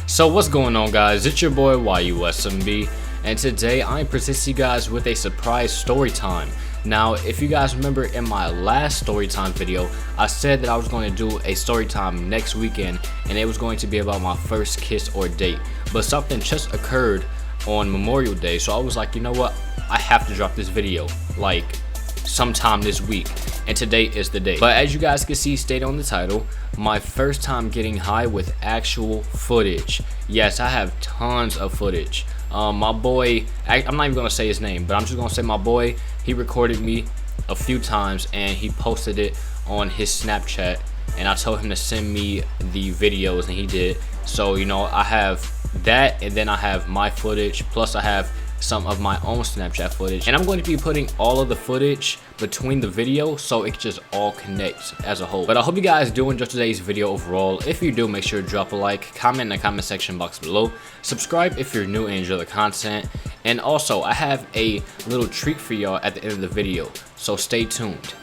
So what's going on, guys? It's your boy Y.U.S.M.B, and today I'm presenting you guys with a surprise story time. Now, if you guys remember in my last story time video, I said that I was going to do a story time next weekend, and it was going to be about my first kiss or date. But something just occurred on Memorial Day, so I was like, you know what? I have to drop this video like sometime this week, and today is the day. But as you guys can see stated on the title, my first time getting high with actual footage. Yes, I have tons of footage. My boy, I'm not even gonna say his name, but I'm just gonna say my boy, he recorded me a few times and he posted it on his Snapchat, and I told him to send me the videos and he did. So, you know, I have that, and then I have my footage, plus I have some of my own Snapchat footage, and I'm going to be putting all of the footage between the video so it just all connects as a whole. But I hope you guys do enjoy today's video overall. If you do, make sure to drop a like, comment in the comment section box below, subscribe if you're new and enjoy the content, and also I have a little treat for y'all at the end of the video, so stay tuned.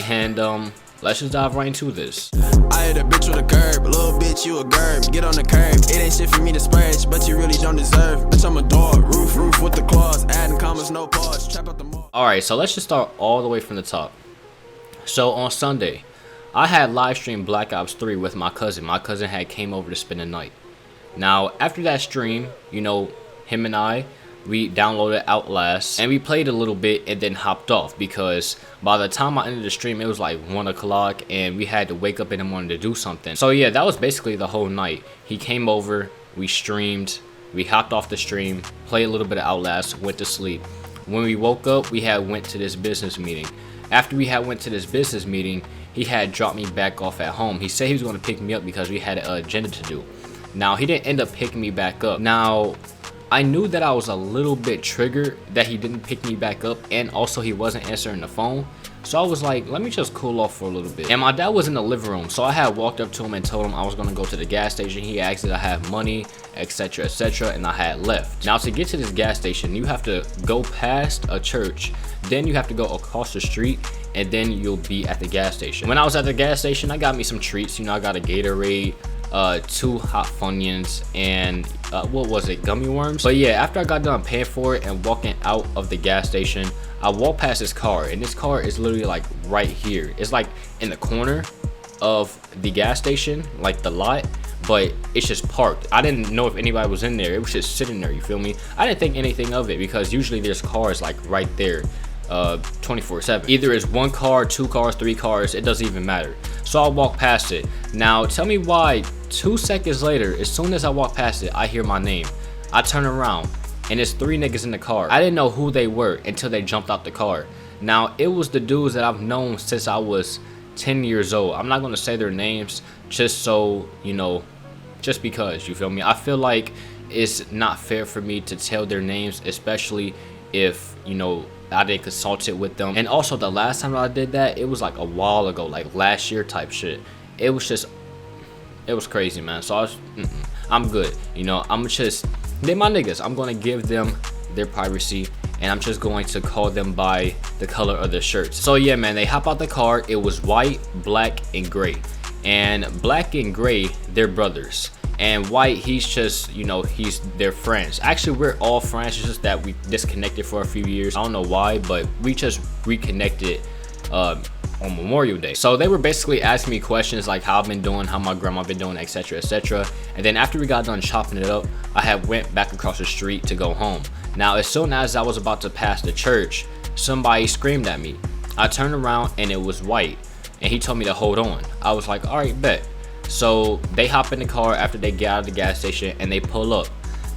And let's just dive right into this. I hit a bitch with a curb, a little bitch, you a gerb. Get on the curb, it ain't shit for me to splurge, but you really don't deserve. Bitch, I'm a dog, roof with the claws, adding commas, no pause, trap out the mall. Alright, so let's just start all the way from the top. So on Sunday, I had live streamed Black Ops 3 with my cousin. My cousin had came over to spend the night. Now, after that stream, you know, him and I, we downloaded Outlast and we played a little bit and then hopped off, because by the time I ended the stream it was like 1 o'clock and we had to wake up in the morning to do something. So yeah, that was basically the whole night. He came over, we streamed, we hopped off the stream, played a little bit of Outlast, went to sleep. When we woke up, we had went to this business meeting. After we had went to this business meeting, he had dropped me back off at home. He said he was going to pick me up because we had an agenda to do. Now, he didn't end up picking me back up. Now, I knew that I was a little bit triggered that he didn't pick me back up, and also he wasn't answering the phone. So I was like, let me just cool off for a little bit. And my dad was in the living room, so I had walked up to him and told him I was gonna go to the gas station. He asked if I have money, etc, etc, and I had left. Now, to get to this gas station, you have to go past a church, then you have to go across the street, and then you'll be at the gas station. When I was at the gas station, I got me some treats. You know, I got a Gatorade, 2 hot Funyuns, and what was it, gummy worms. But yeah, after I got done paying for it and walking out of the gas station, I walked past this car, and this car is literally like right here. It's like in the corner of the gas station, like the lot, but it's just parked. I didn't know if anybody was in there. It was just sitting there, you feel me? I didn't think anything of it because usually there's cars like right there 24/7. Either it's 1 car, 2 cars, 3 cars, it doesn't even matter. So I walk past it. Now tell me why 2 seconds later, as soon as I walk past it, I hear my name. I turn around and it's 3 niggas in the car. I didn't know who they were until they jumped out the car. Now, it was the dudes that I've known since I was 10 years old. I'm not gonna say their names just so, you know, just because, you feel me? I feel like it's not fair for me to tell their names, especially if, you know, I didn't consult it with them. And also, the last time I did that, it was like a while ago, like last year type shit. It was just, it was crazy, man. So I was, I'm good. You know, I'm just, they're my niggas. I'm gonna give them their privacy, and I'm just going to call them by the color of their shirts. So yeah, man, they hop out the car. It was white, black, and gray. And black and gray, they're brothers. And white, he's just, you know, he's their friends. Actually, we're all friends. It's just that we disconnected for a few years. I don't know why, but we just reconnected on Memorial Day. So they were basically asking me questions like how I've been doing, how my grandma been doing, etc, etc. And then after we got done chopping it up, I had went back across the street to go home. Now, as soon as I was about to pass the church, somebody screamed at me. I turned around and it was white, and he told me to hold on. I was like, all right, bet. So they hop in the car after they get out of the gas station and they pull up.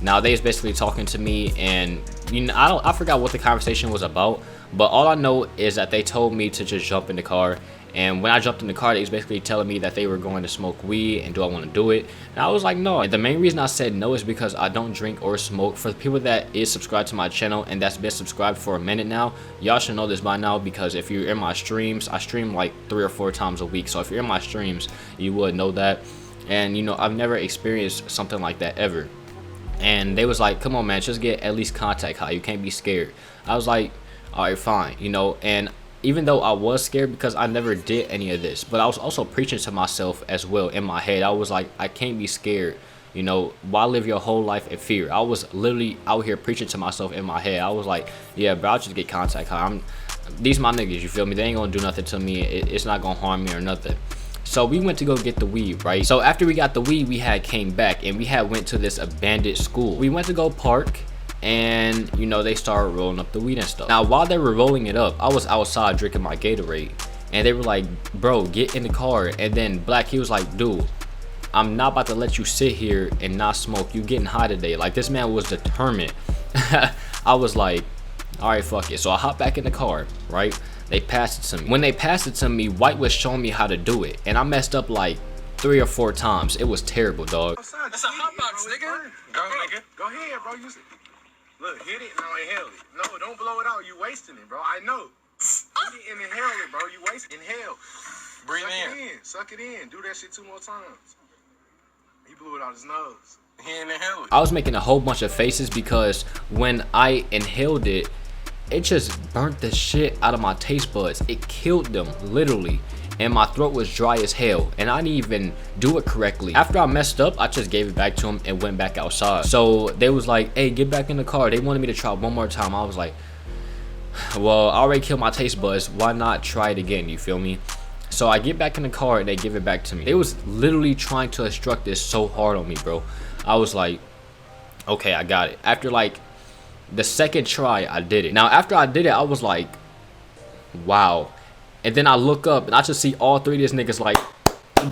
Now, they was basically talking to me, and you know, I forgot what the conversation was about, but all I know is that they told me to just jump in the car. And when I jumped in the car, they was basically telling me that they were going to smoke weed and do I want to do it. And I was like, no. And the main reason I said no is because I don't drink or smoke. For the people that is subscribed to my channel and that's been subscribed for a minute now, y'all should know this by now, because if you're in my streams, I stream like 3 or 4 times a week. So if you're in my streams, you would know that. And you know, I've never experienced something like that ever. And they was like, come on, man, just get at least contact high. You can't be scared. I was like, all right, fine, you know. And even though I was scared because I never did any of this, but I was also preaching to myself as well in my head. I was like, I can't be scared, You know, why live your whole life in fear? I was literally out here preaching to myself in my head. I was like, yeah, bro, I'll just get contact high. These my niggas, you feel me? They ain't gonna do nothing to me. It's not gonna harm me or nothing. So we went to go get the weed, right? So after we got the weed, we had came back and we had went to this abandoned school. We went to go park, and you know, they started rolling up the weed and stuff. Now while they were rolling it up, I was outside drinking my Gatorade, and they were like, bro, get in the car. And then Black, he was like, dude, I'm not about to let you sit here and not smoke. You getting high today. Like, this man was determined. I was like, all right, fuck it. So I hopped back in the car, right? They passed it to me. When they passed it to me, White was showing me how to do it, and I messed up like 3 or 4 times. It was terrible, dog. That's a hot box, nigga. Go ahead, bro. Look, hit it, now inhale it. No, don't blow it out. You wasting it, bro. I know. Hit it and inhale it, bro. You wasting. Inhale. Breathe in. Suck it in. Do that shit 2 more times. He blew it out his nose. He inhaled it. I was making a whole bunch of faces because when I inhaled it, it just burnt the shit out of my taste buds. It killed them, literally. And my throat was dry as hell, and I didn't even do it correctly. After I messed up, I just gave it back to them and went back outside. So they was like, hey, get back in the car. They wanted me to try one more time. I was like, well, I already killed my taste buds. Why not try it again? You feel me? So I get back in the car and they give it back to me. They was literally trying to instruct this so hard on me, bro. I was like, okay, I got it. After like the second try, I did it. Now after I did it, I was like, wow. And then I look up and I just see all 3 of these niggas like,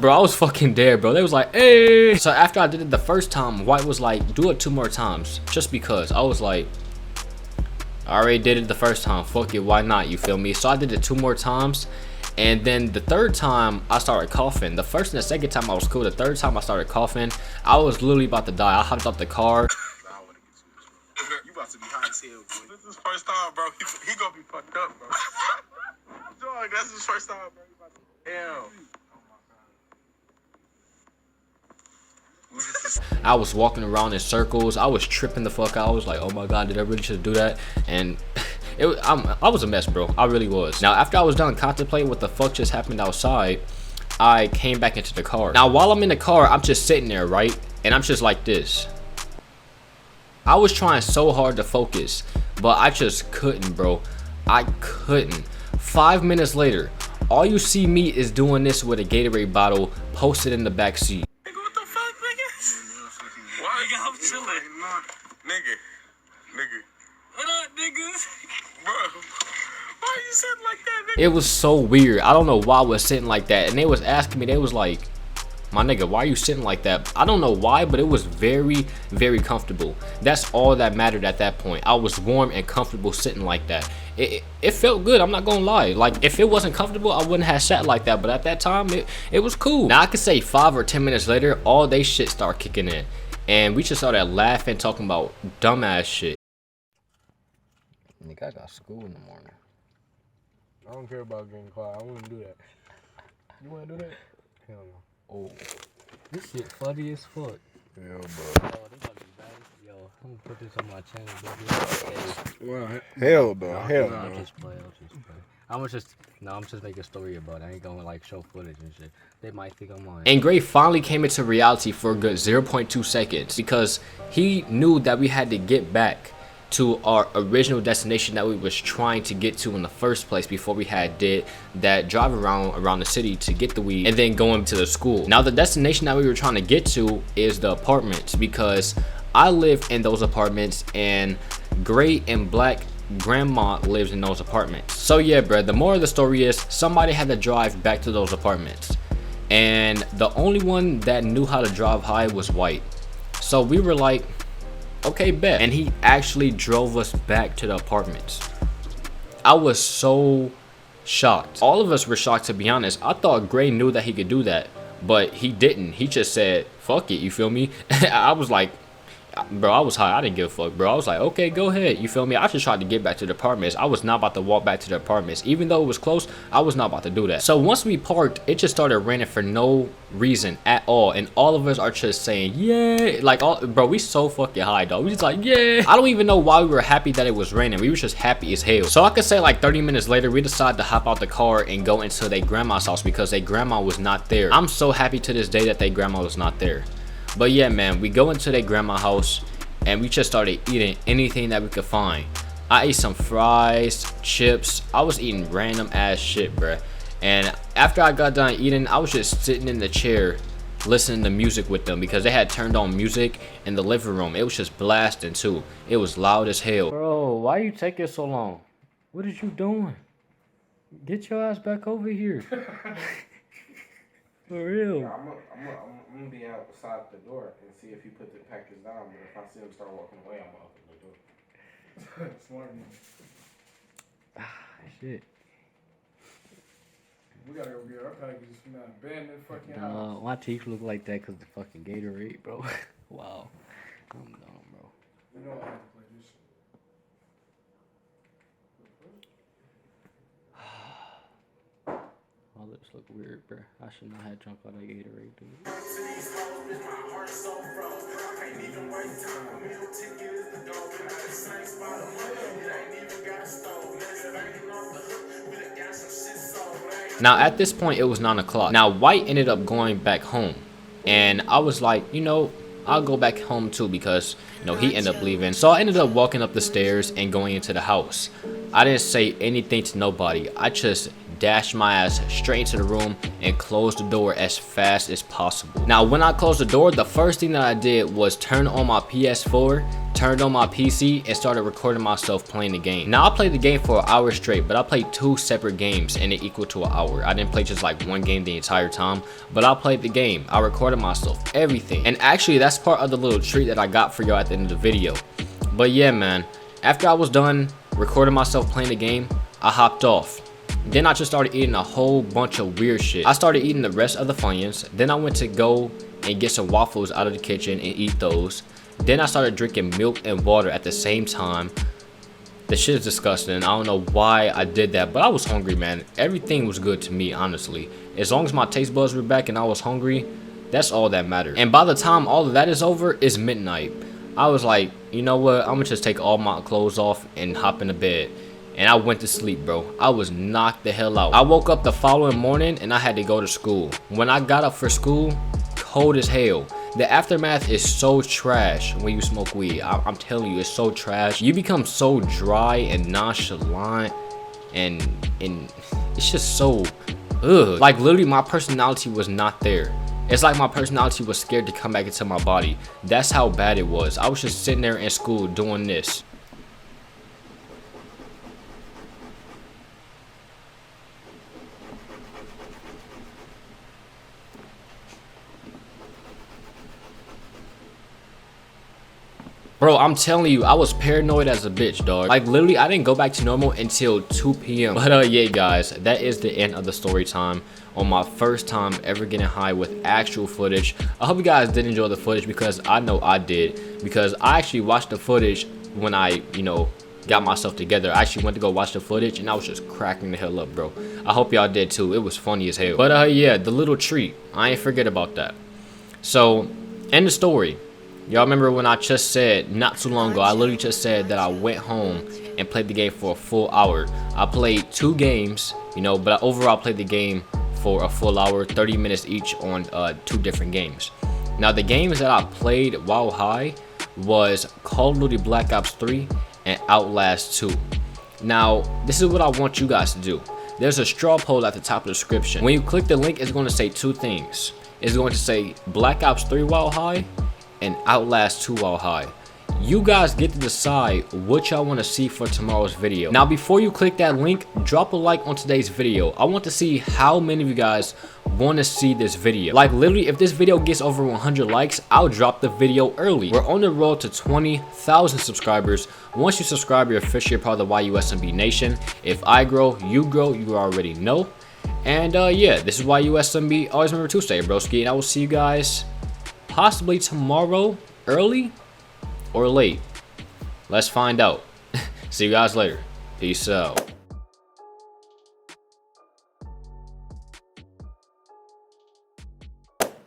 bro, I was fucking dead, bro. They was like, hey. So after I did it the first time, White was like, do it 2 more times, just because. I was like, I already did it the first time, fuck it, why not? You feel me? So I did it 2 more times. And then the 3rd time I started coughing. The first and the second time I was cool. The 3rd time I started coughing, I was literally about to die. I hopped off the car. You about to be high as hell, boy. This is his first time, bro. He gonna be fucked up, bro. Dog, that's his first time, bro. Damn. I was walking around in circles. I was tripping the fuck out. I was like, oh my god, did I really just do that? And I was a mess, bro. I really was. Now after I was done contemplating what the fuck just happened outside, I came back into the car. Now while I'm in the car, I'm just sitting there, right? And I'm just like this. I was trying so hard to focus, but I just couldn't, bro. I couldn't. 5 minutes later, all you see me is doing this with a Gatorade bottle posted in the back seat. Nigga, what the fuck, nigga? Why you I'm chilling? Nigga. What up, niggas? Bro, why you sitting like that, nigga? It was so weird. I don't know why I was sitting like that. And they was asking me, they was like, my nigga, why are you sitting like that? I don't know why, but it was very, very comfortable. That's all that mattered at that point. I was warm and comfortable sitting like that. It felt good, I'm not gonna lie. Like, if it wasn't comfortable, I wouldn't have sat like that. But at that time, it was cool. Now I could say 5 or 10 minutes later, all they shit started kicking in. And we just started laughing, talking about dumbass shit. Nigga, I got school in the morning. I don't care about getting quiet. I wouldn't do that. You wanna do that? Hell no. Oh, This shit funny as fuck. Yeah, bro. Oh, they about to be bad. Yo, I'm gonna put this on my channel, baby. Well, hell no. Hell I'll no. just play. I'm just making a story about it. I ain't gonna like show footage and shit. They might think I'm lying. and Gray finally came into reality for a good 0.2 seconds because he knew that we had to get back to our original destination that we was trying to get to in the first place before we had did that drive around the city to get the weed and then going to the school. Now the destination that we were trying to get to is the apartments because I live in those apartments and Gray and Black grandma lives in those apartments. So yeah, bro, the moral of the story is somebody had to drive back to those apartments, and the only one that knew how to drive high was White. So we were like, okay, bet. And he actually drove us back to the apartments. I was so shocked. All of us were shocked, to be honest. I thought Gray knew that he could do that, but he didn't. He just said, fuck it, you feel me? I was like, bro, I was high. I didn't give a fuck, bro. I was like, okay, go ahead. You feel me? I just tried to get back to the apartments. I was not about to walk back to the apartments. Even though it was close, I was not about to do that. So once we parked, it just started raining for no reason at all. And all of us are just saying, yeah. Like, bro, we so fucking high, dog. We just like, yeah. I don't even know why we were happy that it was raining. We were just happy as hell. So I could say like 30 minutes later, we decided to hop out the car and go into their grandma's house because their grandma was not there. I'm so happy to this day that their grandma was not there. But yeah, man, we go into their grandma's house and we just started eating anything that we could find. I ate some fries, chips. I was eating random ass shit, bruh. And after I got done eating, I was just sitting in the chair listening to music with them because they had turned on music in the living room. It was just blasting too. It was loud as hell. Bro, why you taking so long? What is you doing? Get your ass back over here. For real. Yeah, I'm gonna be outside the door and see if he put the package down. But if I see him start walking away, I'm gonna open the door. Smart man. Shit. We gotta go get our packages from that abandoned fucking house. My teeth look like that because the fucking Gatorade, bro. Wow. I'm dumb, bro. We don't have to play this shit. My lips look weird, bro. I should not have drunk all that Gatorade, dude. Now at this point it was 9 o'clock. Now White ended up going back home, and I was like, you know, I'll go back home too because, you know, he ended up leaving. So I ended up walking up the stairs and going into the house. I didn't say anything to nobody. I just dashed my ass straight into the room and closed the door as fast as possible. Now when I closed the door, the first thing that I did was turn on my PS4, turned on my PC, and started recording myself playing the game. Now I played the game for an hour straight, but I played 2 separate games and it equal to an hour. I didn't play just like one game the entire time, but I played the game. I recorded myself, everything. And actually that's part of the little treat that I got for y'all at the end of the video. But yeah, man, after I was done recording myself playing the game, I hopped off. Then I just started eating a whole bunch of weird shit. I started eating the rest of the Funyuns. Then I went to go and get some waffles out of the kitchen and eat those. Then I started drinking milk and water at the same time. The shit is disgusting. I don't know why I did that, but I was hungry, man. Everything was good to me, honestly. As long as my taste buds were back and I was hungry, that's all that mattered. And by the time all of that is over, it's midnight. I was like, you know what? I'm gonna just take all my clothes off and hop into bed. And I went to sleep, bro. I was knocked the hell out. I woke up the following morning and I had to go to school. When I got up for school, cold as hell. The aftermath is so trash when you smoke weed. I'm telling you, it's so trash. You become so dry and nonchalant, and it's just so ugh. Like literally my personality was not there. It's like my personality was scared to come back into my body. That's how bad it was. I was just sitting there in school doing this. Bro, I'm telling you, I was paranoid as a bitch, dog. Like, literally, I didn't go back to normal until 2 p.m. But, yeah, guys, that is the end of the story time on my first time ever getting high with actual footage. I hope you guys did enjoy the footage because I know I did. Because I actually watched the footage when I, you know, got myself together. I actually went to go watch the footage and I was just cracking the hell up, bro. I hope y'all did too. It was funny as hell. But, yeah, the little treat. I ain't forget about that. So, end the story. Y'all remember when I just said, not too long ago, I literally just said that I went home and played the game for a full hour. I played 2 games, you know, but overall I played the game for a full hour, 30 minutes each on 2 different games. Now the games that I played while high was Call of Duty Black Ops 3 and Outlast 2. Now, this is what I want you guys to do. There's a straw poll at the top of the description. When you click the link, it's going to say 2 things. It's going to say Black Ops 3 while high and Outlast 2 while high. You guys get to decide what y'all want to see for tomorrow's video. Now before you click that link, drop a like on today's video. I want to see how many of you guys want to see this video. Like literally, if this video gets over 100 likes, I'll drop the video early. We're on the road to 20,000 subscribers. Once you subscribe, you're officially a part of the YUSMB Nation. If I grow, you already know. And yeah, this is YUSMB. Always remember to stay broski, and I will see you guys possibly tomorrow, early or late. Let's find out. See you guys later. Peace out.